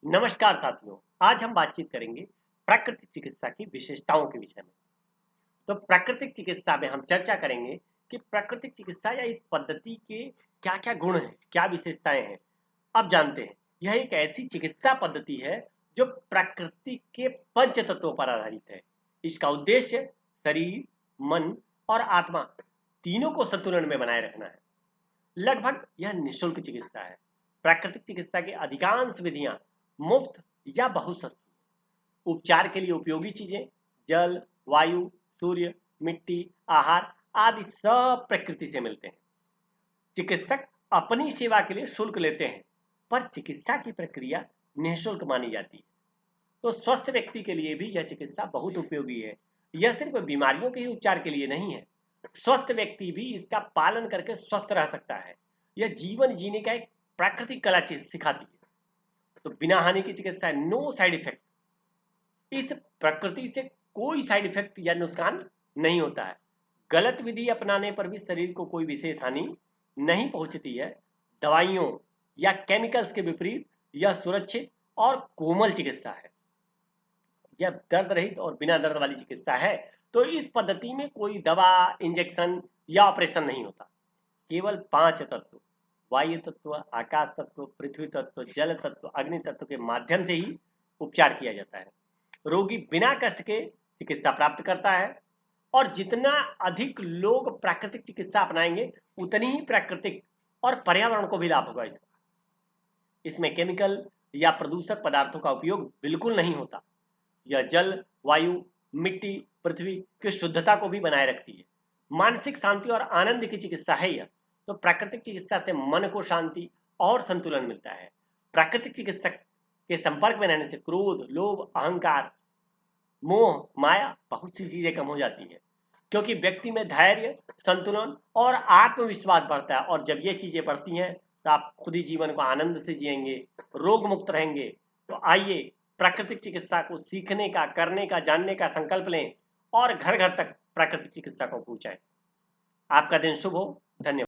नमस्कार साथियों। आज हम बातचीत करेंगे प्राकृतिक चिकित्सा की विशेषताओं के विषय में। तो प्राकृतिक चिकित्सा में हम चर्चा करेंगे कि प्राकृतिक चिकित्सा या इस पद्धति के क्या-क्या गुण हैं, क्या विशेषताएं हैं। अब जानते हैं। यह एक ऐसी चिकित्सा पद्धति है जो प्रकृति के पंच तत्वों पर आधारित है। इसका उद्देश्य शरीर, मन और आत्मा तीनों को संतुलन में बनाए रखना है। लगभग यह निःशुल्क चिकित्सा है। प्राकृतिक चिकित्सा की अधिकांश विधियां मुफ्त या बहुत सस्ती हैं। उपचार के लिए उपयोगी चीजें जल, वायु, सूर्य, मिट्टी, आहार आदि सब प्रकृति से मिलते हैं। चिकित्सक अपनी सेवा के लिए शुल्क लेते हैं, पर चिकित्सा की प्रक्रिया निःशुल्क मानी जाती है। तो स्वस्थ व्यक्ति के लिए भी यह चिकित्सा बहुत उपयोगी है। यह सिर्फ बीमारियों के ही उपचार के लिए नहीं है। स्वस्थ व्यक्ति भी इसका पालन करके स्वस्थ रह सकता है। यह जीवन जीने का एक प्राकृतिक कला सिखाती है। तो बिना हानि की चिकित्सा है, नो साइड इफेक्ट। इस प्रकृति से कोई साइड इफेक्ट या नुकसान नहीं होता है। गलत विधि अपनाने पर भी शरीर को कोई विशेष हानि नहीं पहुंचती है। दवाइयों या केमिकल्स के विपरीत यह सुरक्षित और कोमल चिकित्सा है। यह दर्द रहित और बिना दर्द वाली चिकित्सा है। तो इस पद्धति में कोई दवा, इंजेक्शन या ऑपरेशन नहीं होता। केवल 5 तत्व, वायु तत्व, आकाश तत्व, पृथ्वी तत्व, जल तत्व, अग्नि तत्व के माध्यम से ही उपचार किया जाता है। रोगी बिना कष्ट के चिकित्सा प्राप्त करता है। और जितना अधिक लोग प्राकृतिक चिकित्सा अपनाएंगे, उतनी ही प्राकृतिक और पर्यावरण को भी लाभ होगा। इसमें केमिकल या प्रदूषक पदार्थों का उपयोग बिल्कुल नहीं होता। यह जल, वायु, मिट्टी, पृथ्वी की शुद्धता को भी बनाए रखती है। मानसिक शांति और आनंद की चिकित्सा है यह। तो प्राकृतिक चिकित्सा से मन को शांति और संतुलन मिलता है। प्राकृतिक चिकित्सक के संपर्क में रहने से क्रोध, लोभ, अहंकार, मोह, माया बहुत सी चीजें कम हो जाती है। क्योंकि व्यक्ति में धैर्य, संतुलन और आत्मविश्वास बढ़ता है। और जब ये चीजें बढ़ती हैं तो आप खुद ही जीवन को आनंद से जिएंगे, रोग मुक्त रहेंगे। तो आइए प्राकृतिक चिकित्सा को सीखने का, करने का, जानने का संकल्प लें और घर घर तक प्राकृतिक चिकित्सा को पहुंचाएं। आपका दिन शुभ हो। धन्यवाद।